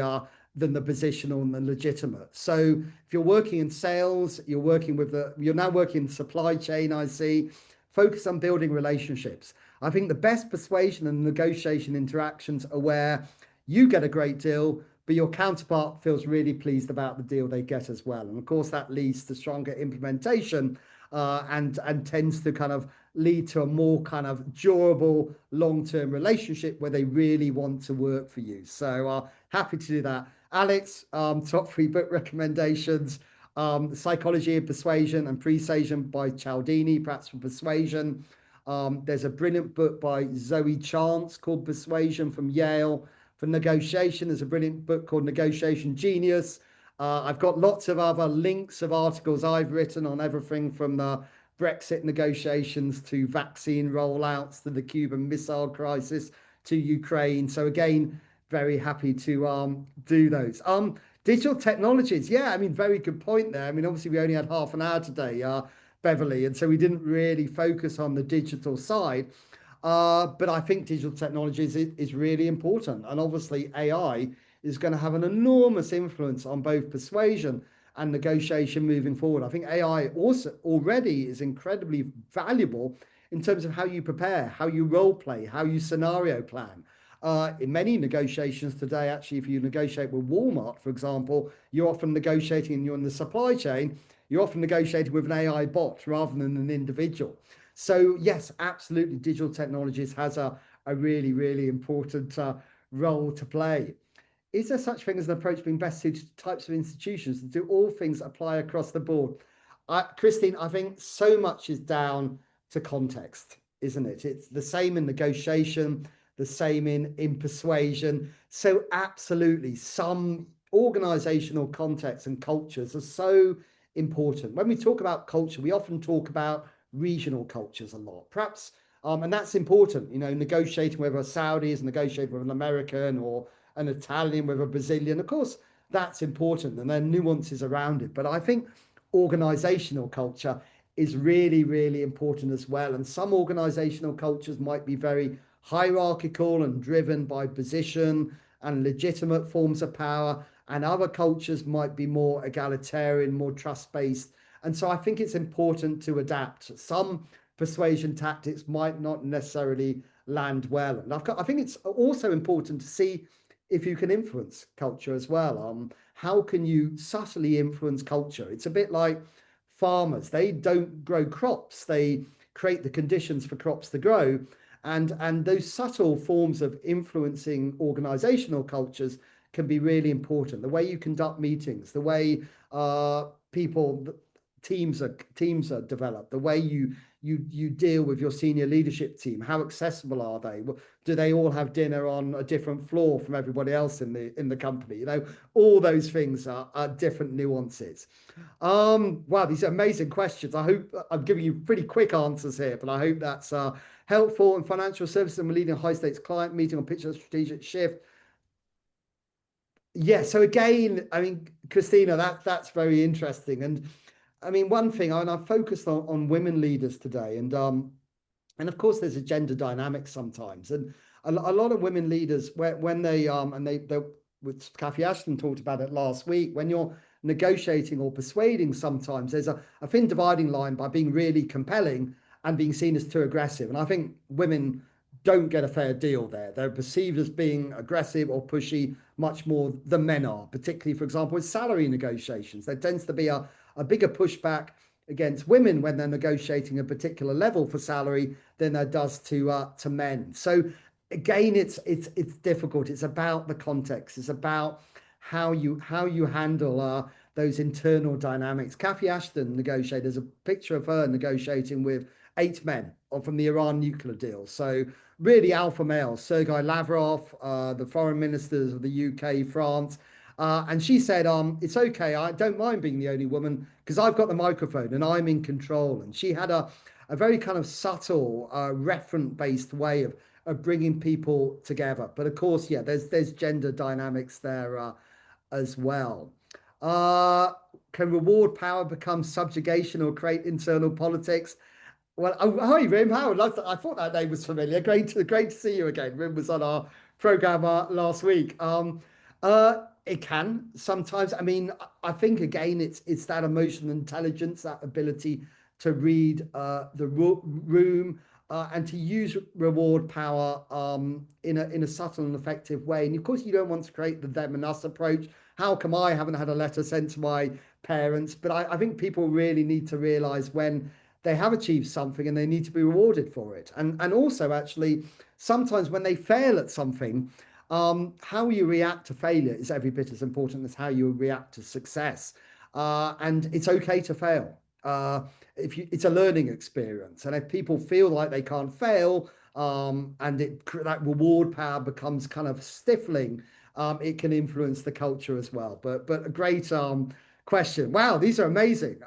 Speaker 2: positional and the legitimate. So if you're working in sales, you're now working in supply chain, I see, focus on building relationships. I think the best persuasion and negotiation interactions are where you get a great deal, but your counterpart feels really pleased about the deal they get as well. And of course, that leads to stronger implementation and tends to kind of lead to a more kind of durable long-term relationship where they really want to work for you. So happy to do that. Alex, top 3 book recommendations. Psychology of Persuasion and Persuasion by Cialdini, perhaps for persuasion. There's a brilliant book by Zoe Chance called Persuasion from Yale. For negotiation, there's a brilliant book called Negotiation Genius. I've got lots of other links of articles I've written on everything from the Brexit negotiations to vaccine rollouts to the Cuban Missile Crisis to Ukraine. So again, very happy to do those. Digital technologies. Yeah, I mean, very good point there. I mean, obviously we only had half an hour today, Beverly, and so we didn't really focus on the digital side. But I think digital technologies is really important. And obviously AI is going to have an enormous influence on both persuasion and negotiation moving forward. I think AI also already is incredibly valuable in terms of how you prepare, how you role play, how you scenario plan. In many negotiations today, actually, if you negotiate with Walmart, for example, you're often negotiating, and you're in the supply chain, you're often negotiating with an AI bot rather than an individual. So yes, absolutely, digital technologies has a really, really important role to play. Is there such thing as an approach being best suited to types of institutions? Do all things apply across the board? Christine, I think so much is down to context, isn't it? It's the same in negotiation, the same in persuasion. So absolutely, some organizational contexts and cultures are so important. When we talk about culture, we often talk about regional cultures a lot, perhaps, and that's important. You know, negotiating with a Saudi is negotiating with an American or an Italian with a Brazilian. Of course, that's important, and there are nuances around it. But I think organizational culture is really, really important as well. And some organizational cultures might be very hierarchical and driven by position and legitimate forms of power, and other cultures might be more egalitarian, more trust-based. And so I think it's important to adapt. Some persuasion tactics might not necessarily land well. And I think it's also important to see if you can influence culture as well. How can you subtly influence culture? It's a bit like farmers. They don't grow crops. They create the conditions for crops to grow. And those subtle forms of influencing organizational cultures can be really important. The way you conduct meetings, the way teams are developed, the way you deal with your senior leadership team. How accessible are they? Do they all have dinner on a different floor from everybody else in the company? You know, all those things are different nuances. Wow, these are amazing questions. I hope I'm giving you pretty quick answers here, but I hope that's helpful. In financial services, and we're leading a high stakes client meeting on pitching a strategic shift. Yeah, so again, I mean, Christina, that's very interesting. And I mean, one thing, and I've focused on women leaders today, and of course there's a gender dynamic sometimes, and a lot of women leaders, when they with Cathy Ashton talked about it last week, when you're negotiating or persuading, sometimes there's a thin dividing line by being really compelling and being seen as too aggressive. And I think women don't get a fair deal there. They're perceived as being aggressive or pushy much more than men are, particularly, for example, with salary negotiations. There tends to be a bigger pushback against women when they're negotiating a particular level for salary than there does to men. So again, it's difficult. It's about the context. It's about how you handle those internal dynamics. Cathy Ashton negotiated. There's a picture of her negotiating with 8 men from the Iran nuclear deal. So really alpha males, Sergei Lavrov, the foreign ministers of the UK, France. And she said, it's okay, I don't mind being the only woman because I've got the microphone and I'm in control. And she had a very kind of subtle, referent-based way of bringing people together. But of course, yeah, there's gender dynamics there as well. Can reward power become subjugation or create internal politics? Well, hi, Rim. Howard, I thought that name was familiar. Great to see you again. Rim was on our program last week. It can sometimes. I mean, I think again, it's that emotional intelligence, that ability to read the room and to use reward power in a subtle and effective way. And of course, you don't want to create the them and us approach. How come I haven't had a letter sent to my parents? But I think people really need to realize when they have achieved something and they need to be rewarded for it. And also, actually, sometimes when they fail at something, how you react to failure is every bit as important as how you react to success. And it's okay to fail. It's a learning experience. And if people feel like they can't fail, and that reward power becomes kind of stifling, it can influence the culture as well. But a great question. Wow, these are amazing.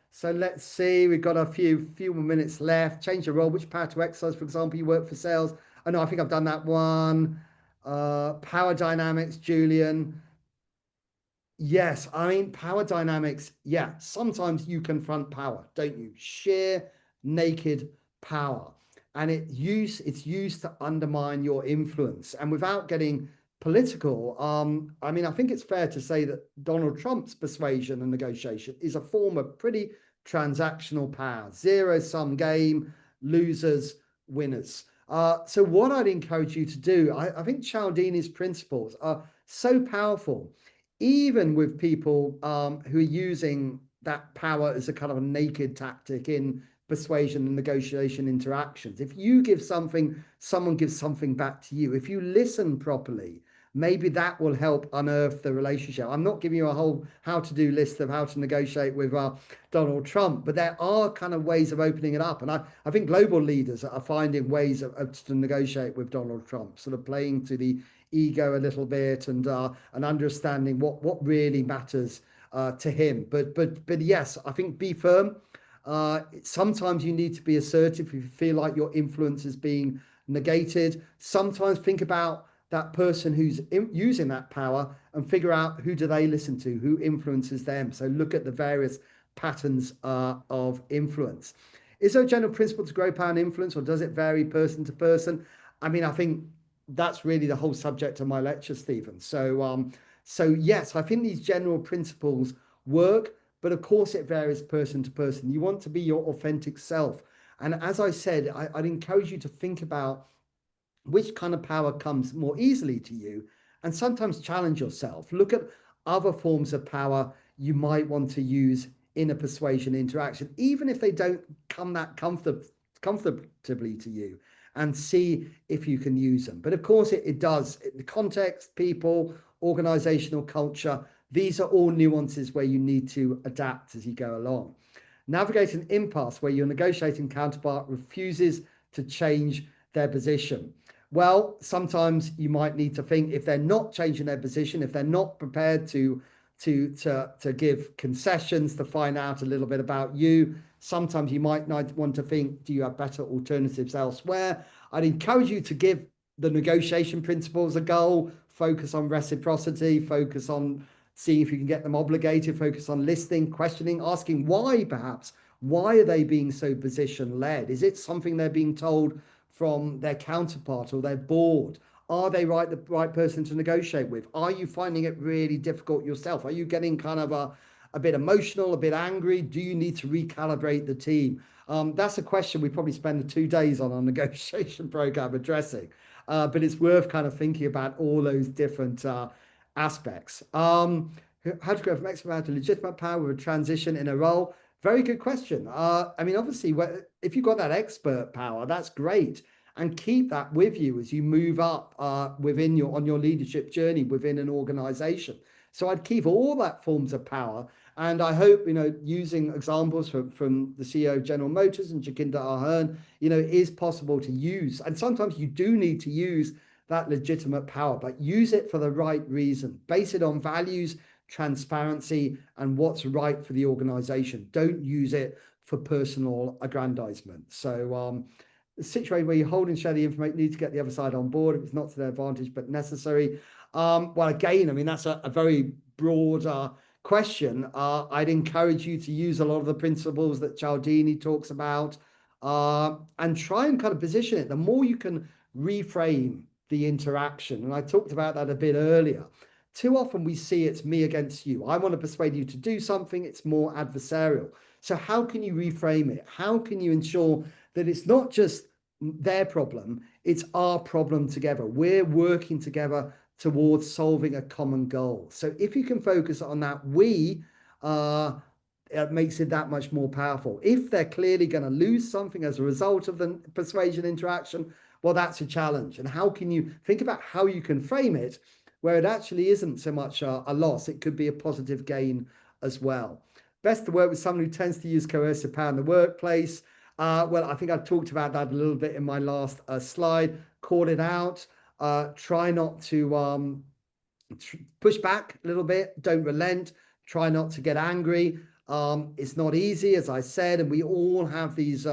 Speaker 2: So let's see, we've got a few more minutes left. Change your role. Which power to exercise, for example, you work for sales? Oh no, I think I've done that one. Power dynamics, Julian. Yes, I mean, power dynamics. Yeah, sometimes you confront power, don't you? Sheer naked power. And it's used to undermine your influence. And without getting political, I mean, I think it's fair to say that Donald Trump's persuasion and negotiation is a form of pretty transactional power, zero-sum game, losers, winners. So what I'd encourage you to do, I think Cialdini's principles are so powerful, even with people who are using that power as a kind of a naked tactic in persuasion and negotiation interactions. If you give something, someone gives something back to you. If you listen properly, maybe that will help unearth the relationship. I'm not giving you a whole how-to-do list of how to negotiate with Donald Trump, but there are kind of ways of opening it up. And I think global leaders are finding ways to negotiate with Donald Trump, sort of playing to the ego a little bit and understanding what really matters to him. But yes, I think be firm. Sometimes you need to be assertive if you feel like your influence is being negated. Sometimes think about that person who's using that power and figure out who do they listen to, who influences them. So look at the various patterns of influence. Is there a general principle to grow power and influence, or does it vary person to person? I mean, I think that's really the whole subject of my lecture, Stephen. So yes, I think these general principles work, but of course it varies person to person. You want to be your authentic self. And as I said, I'd encourage you to think about which kind of power comes more easily to you, and sometimes challenge yourself. Look at other forms of power you might want to use in a persuasion interaction, even if they don't come that comfortably to you, and see if you can use them. But of course it does. The context, people, organizational culture, these are all nuances where you need to adapt as you go along. Navigate an impasse where your negotiating counterpart refuses to change their position. Well, sometimes you might need to think, if they're not changing their position, if they're not prepared to give concessions, to find out a little bit about you, sometimes you might not want to think, do you have better alternatives elsewhere? I'd encourage you to give the negotiation principles a go. Focus on reciprocity, focus on seeing if you can get them obligated, focus on listening, questioning, asking why, perhaps. Why are they being so position-led? Is it something they're being told from their counterpart or their board? Are they the right person to negotiate with? Are you finding it really difficult yourself? Are you getting kind of a bit emotional, a bit angry? Do you need to recalibrate the team? That's a question we probably spend 2 days on our negotiation program addressing, but it's worth kind of thinking about all those different aspects. How to go from expert power to legitimate power with a transition in a role? Very good question. I mean, obviously, if you've got that expert power, that's great, and keep that with you as you move up on your leadership journey within an organization. So I'd keep all that forms of power, and I hope, using examples from the CEO of General Motors and Jacinda Ardern, is possible to use. And sometimes you do need to use that legitimate power, but use it for the right reason. Base it on values, transparency, and what's right for the organization. Don't use it for personal aggrandizement. So the situation where you hold and share the information, need to get the other side on board if it's not to their advantage but necessary. Well, again, I mean, that's a very broad question. I'd encourage you to use a lot of the principles that Cialdini talks about, and try and kind of position it. The more you can reframe the interaction, and I talked about that a bit earlier. Too often we see it's me against you. I want to persuade you to do something. It's more adversarial. So how can you reframe it? How can you ensure that it's not just their problem, it's our problem together? We're working together towards solving a common goal. So if you can focus on that, it makes it that much more powerful. If they're clearly going to lose something as a result of the persuasion interaction, well, that's a challenge. And how can you think about how you can frame it where it actually isn't so much a loss? It could be a positive gain as well. Best to work with someone who tends to use coercive power in the workplace. Well, I think I talked about that a little bit in my last slide. Call it out. Try not to push back a little bit. Don't relent. Try not to get angry. It's not easy, as I said, and we all have these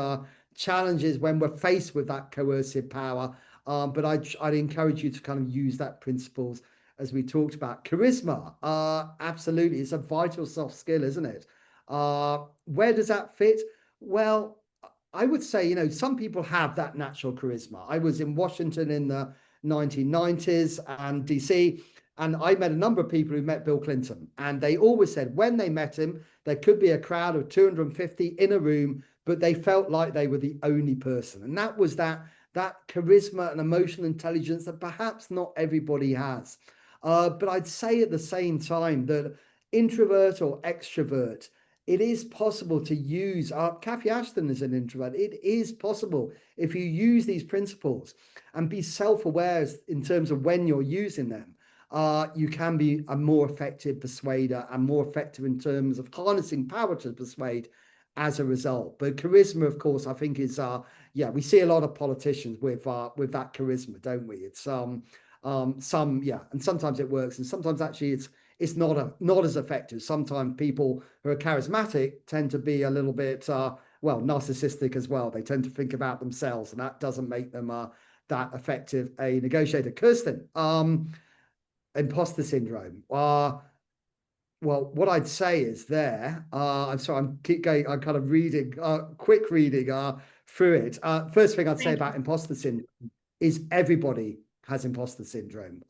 Speaker 2: challenges when we're faced with that coercive power. But I'd encourage you to kind of use that principles as we talked about. Charisma, absolutely, it's a vital soft skill, isn't it? Where does that fit? Well, I would say, some people have that natural charisma. I was in Washington in the 1990s and DC. And I met a number of people who met Bill Clinton, and they always said when they met him, there could be a crowd of 250 in a room, but they felt like they were the only person. And that was that charisma and emotional intelligence that perhaps not everybody has. But I'd say at the same time that introvert or extrovert, it is possible to use, Cathy Ashton is an introvert. It is possible if you use these principles and be self-aware in terms of when you're using them, you can be a more effective persuader and more effective in terms of harnessing power to persuade as a result. But charisma, of course, I think is, yeah, we see a lot of politicians with that charisma, don't we? It's yeah, and sometimes it works, and sometimes actually it's not as effective. Sometimes people who are charismatic tend to be a little bit well, narcissistic as well. They tend to think about themselves, and that doesn't make them that effective a negotiator. Kirsten, imposter syndrome. Well, what I'd say is there. I'm sorry, I'm kind of reading, quick reading through it. First thing I'd say about imposter syndrome is everybody has imposter syndrome.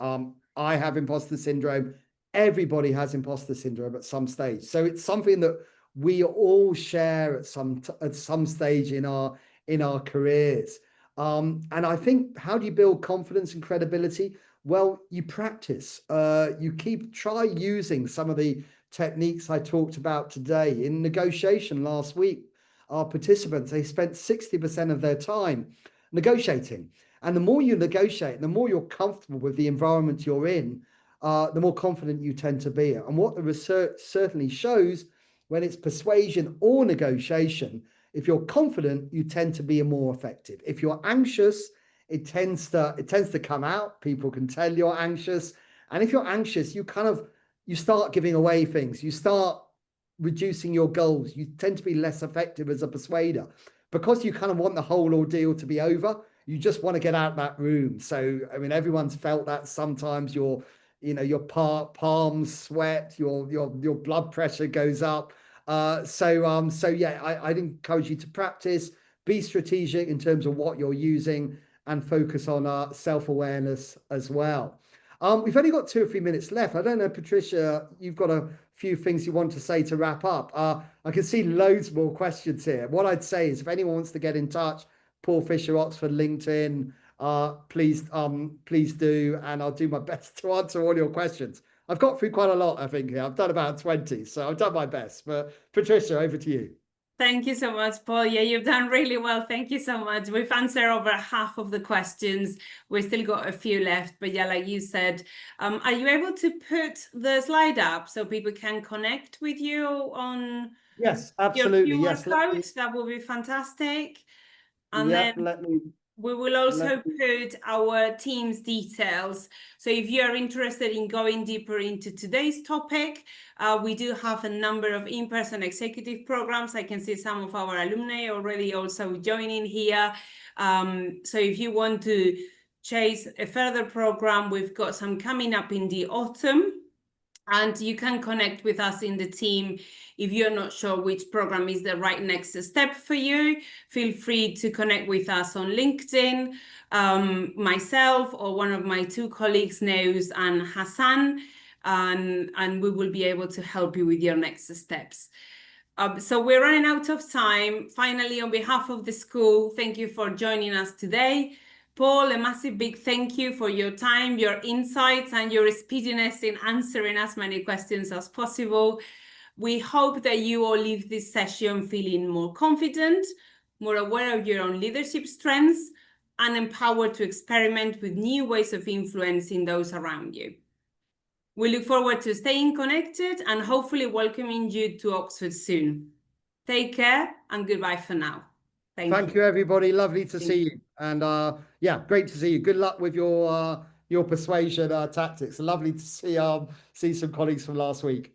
Speaker 2: I have imposter syndrome. Everybody has imposter syndrome at some stage. So it's something that we all share at some stage in our careers. And I think, how do you build confidence and credibility? Well, you practice. You try using some of the techniques I talked about today. In negotiation last week, our participants, they spent 60% of their time negotiating. And the more you negotiate, the more you're comfortable with the environment you're in, the more confident you tend to be. And what the research certainly shows, when it's persuasion or negotiation, if you're confident, you tend to be more effective. If you're anxious, it tends to come out. People can tell you're anxious. And if you're anxious, you start giving away things. You start reducing your goals. You tend to be less effective as a persuader because you kind of want the whole ordeal to be over. You just want to get out of that room. So, I mean, everyone's felt that sometimes your palms sweat, your blood pressure goes up. So yeah, I'd encourage you to practice, be strategic in terms of what you're using, and focus on self-awareness as well. We've only got 2 or 3 minutes left. I don't know, Patricia, you've got a few things you want to say to wrap up. I can see loads more questions here. What I'd say is, if anyone wants to get in touch, Paul Fisher, Oxford, LinkedIn, please do, and I'll do my best to answer all your questions. I've got through quite a lot, I think. I've done about 20, so I've done my best. But Patricia, over to you.
Speaker 1: Thank you so much, Paul. Yeah, you've done really well. Thank you so much. We've answered over half of the questions. We've still got a few left, but yeah, like you said, are you able to put the slide up so people can connect with you on
Speaker 2: Yes, absolutely.
Speaker 1: your
Speaker 2: Yes,
Speaker 1: QR code? That will be fantastic. And
Speaker 2: yeah,
Speaker 1: then we will also put our team's details. So if you're interested in going deeper into today's topic, we do have a number of in-person executive programs. I can see some of our alumni already also joining here. So if you want to chase a further program, we've got some coming up in the autumn. And you can connect with us in the team. If you're not sure which program is the right next step for you, feel free to connect with us on LinkedIn. Myself or one of my 2 colleagues, Neus and Hassan, and we will be able to help you with your next steps. So we're running out of time. Finally, on behalf of the school, thank you for joining us today. Paul, a massive big thank you for your time, your insights, and your speediness in answering as many questions as possible. We hope that you all leave this session feeling more confident, more aware of your own leadership strengths, and empowered to experiment with new ways of influencing those around you. We look forward to staying connected and hopefully welcoming you to Oxford soon. Take care and goodbye for now.
Speaker 2: Thank you, everybody. Lovely to see you. And yeah, great to see you. Good luck with your persuasion tactics. Lovely to see some colleagues from last week.